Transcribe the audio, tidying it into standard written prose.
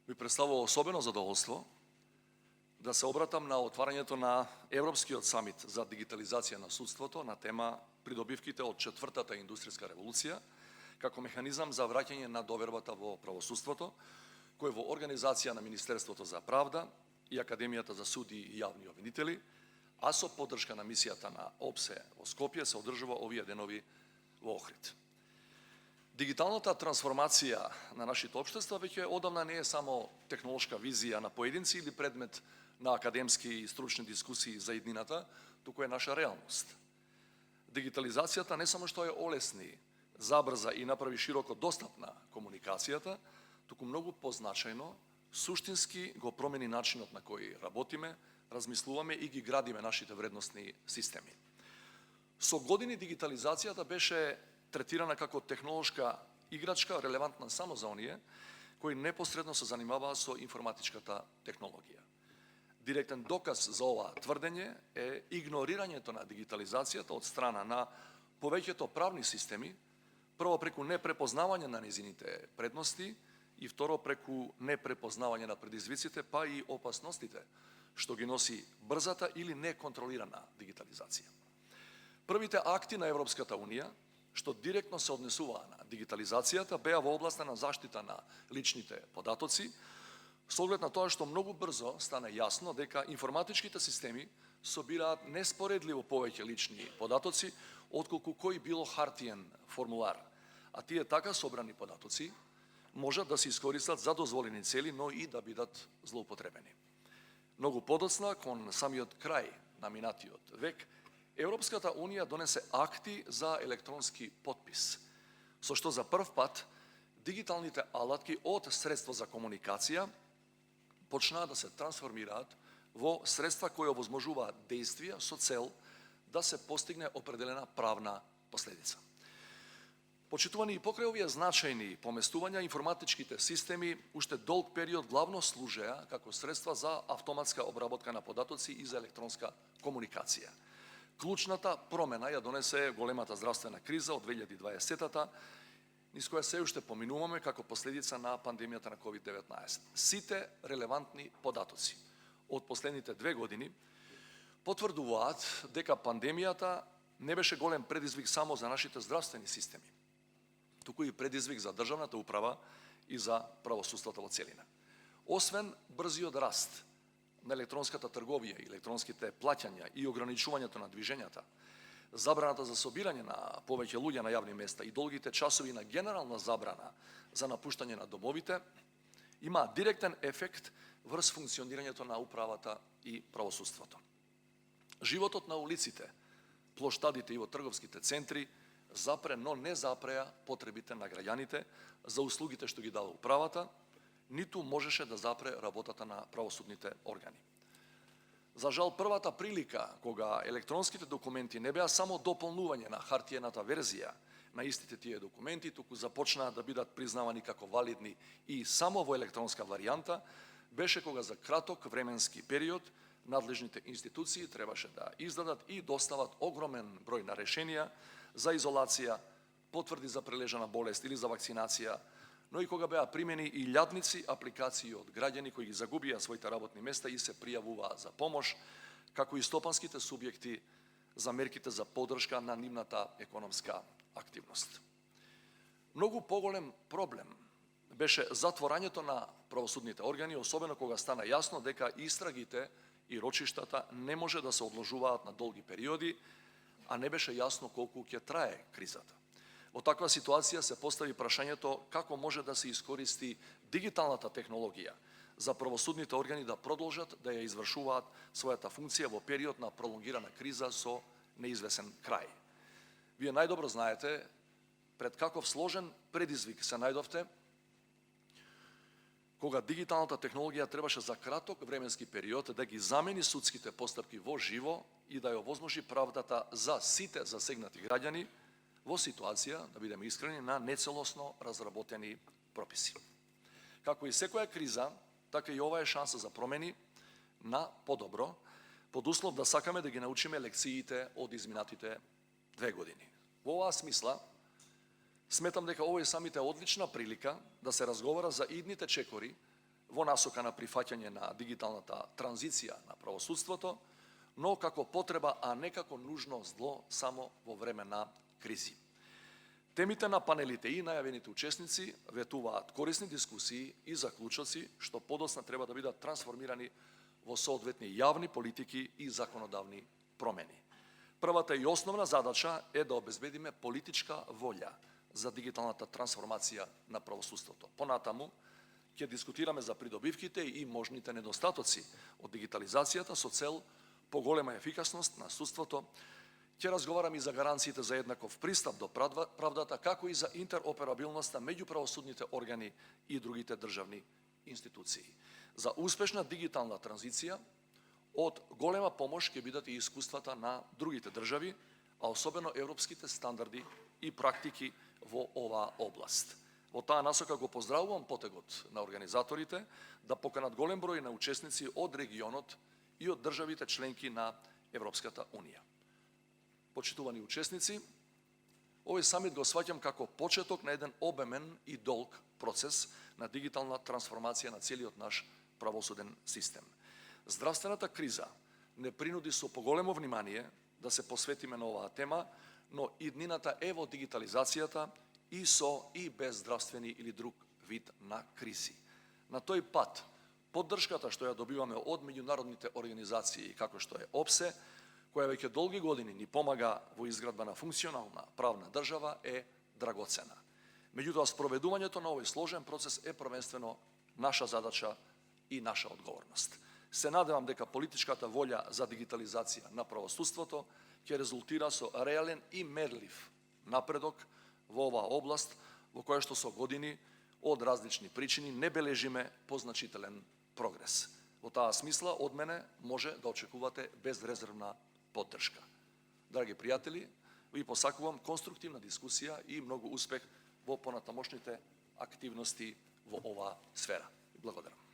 ми представува особено задоволство да се обратам на отварањето на Европскиот самит за дигитализација на судството на тема придобивките од четвртата индустријска револуција како механизам за враќање на довербата во правосудството, кој во организација на Министерството за правда и Академијата за суди и јавни обвинители, а со поддршка на мисијата на ОПСЕ во Скопје се одржува овие денови во Охрид. Дигиталната трансформација на нашите општества веќе одамна не е само технолошка визија на поединци или предмет на академски и стручни дискусии за иднината, туку е наша реалност. Дигитализацијата не само што ја олесни, забрза и направи широко достапна комуникацијата, туку многу позначајно, суштински го промени начинот на кој работиме, размислуваме и ги градиме нашите вредностни системи. Со години дигитализацијата беше третирана како технолошка играчка, релевантна само за оние кои непосредно се занимаваа со информатичката технологија. Директен доказ за ова тврдење е игнорирањето на дигитализацијата од страна на повеќето правни системи, прво преку непрепознавање на незините предности и второ преку непрепознавање на предизвиците, па и опасностите што ги носи брзата или неконтролирана дигитализација. Првите акти на Европската Унија што директно се однесуваа на дигитализацијата беа во областа на заштита на личните податоци, со оглед на тоа што многу брзо стана јасно дека информатичките системи собираат неспоредливо повеќе лични податоци отколку кој било хартиен формулар, а тие така собрани податоци можат да се искористат за дозволени цели, но и да бидат злоупотребени. Многу подоцна, кон самиот крај на минатиот век, Европската Унија донесе акти за електронски потпис, со што за прв пат дигиталните алатки од средство за комуникација почнаа да се трансформираат во средства кои овозможуваат действија со цел да се постигне определена правна последица. Почитувани и покрај овие значајни поместувања, информатичките системи уште долг период главно служеа како средства за автоматска обработка на податоци и за електронска комуникација. Клучната промена ја донесе големата здравствена криза од 2020-та, низ која се уште поминуваме како последица на пандемијата на COVID-19. Сите релевантни податоци од последните 2 години потврдуваат дека пандемијата не беше голем предизвик само за нашите здравствени системи, туку и предизвик за државната управа и за правосудството во целина. Освен брзиот раст на електронската трговија и електронските плаќања и ограничувањето на движењата, забраната за собирање на повеќе луѓе на јавни места и долгите часови на генерална забрана за напуштање на домовите, има директен ефект врз функционирањето на управата и правосудството. Животот на улиците, плоштадите и во трговските центри запре, но не запреа потребите на граѓаните за услугите што ги дава управата, ниту можеше да запре работата на правосудните органи. За жал, првата прилика кога електронските документи не беа само дополнување на хартиената верзија на истите тие документи, туку започнаа да бидат признавани како валидни и само во електронска варијанта, беше кога за краток временски период надлежните институции требаше да издадат и достават огромен број на решенија за изолација, потврди за прележана болест или за вакцинација, но и кога беа примени и илјадници апликации од граѓани кои ги загубија своите работни места и се пријавуваа за помош, како и стопанските субјекти за мерките за поддршка на нивната економска активност. Многу поголем проблем беше затворањето на правосудните органи, особено кога стана јасно дека истрагите и рочиштата не може да се одложуваат на долги периоди, а не беше јасно колку ќе трае кризата. Во таква ситуација се постави прашањето како може да се искористи дигиталната технологија за правосудните органи да продолжат да ја извршуваат својата функција во период на пролонгирана криза со неизвесен крај. Вие најдобро знаете пред каков сложен предизвик се најдовте кога дигиталната технологија требаше за краток временски период да ги замени судските постапки во живо и да ја овозможи правдата за сите засегнати граѓани во ситуација, да бидеме искрени, на нецелосно разработени прописи. Како и секоја криза, така и ова е шанса за промени на подобро, под услов да сакаме да ги научиме лекциите од изминатите 2 години. Во оваа смисла, сметам дека овој самит е одлична прилика да се разговара за идните чекори во насока на прифаќање на дигиталната транзиција на правосудството, но како потреба, а не како нужно зло само во време на кризи. Темите на панелите и најавените учесници ветуваат корисни дискусии и заклучоци што подоцна треба да бидат трансформирани во соодветни јавни политики и законодавни промени. Првата и основна задача е да обезбедиме политичка волја за дигиталната трансформација на правосудството. Понатаму, ќе дискутираме за придобивките и можните недостатоци од дигитализацијата со цел поголема ефикасност на судството. Ќе разговараме и за гаранциите за еднаков пристап до правдата, како и за интероперабилноста меѓу правосудните органи и другите државни институции. За успешна дигитална транзиција од голема помош ќе бидат и искуствата на другите држави, а особено европските стандарди и практики во оваа област. Во таа насока го поздравувам потегот на организаторите да поканат голем број на учесници од регионот и од државите членки на Европската Унија. Почитувани учесници, овој самит го сваќам како почеток на еден обемен и долг процес на дигитална трансформација на целиот наш правосуден систем. Здравствената криза не принуди со поголемо внимание да се посветиме на оваа тема, но иднината е во дигитализацијата и со и без здравствени или друг вид на кризи. На тој пат, поддршката што ја добиваме од меѓународните организации, како што е ОПСЕ, која веќе долги години ни помага во изградба на функционална правна држава, е драгоцена. Меѓутоа, спроведувањето на овој сложен процес е првенствено наша задача и наша одговорност. Се надевам дека политичката волја за дигитализација на правосудството ќе резултира со реален и мерлив напредок во оваа област, во која што со години од различни причини не бележиме позначителен прогрес. Во таа смисла од мене може да очекувате безрезервна поддршка. Драги пријатели, ви посакувам конструктивна дискусија и многу успех во понатамошните активности во оваа сфера. Благодарам.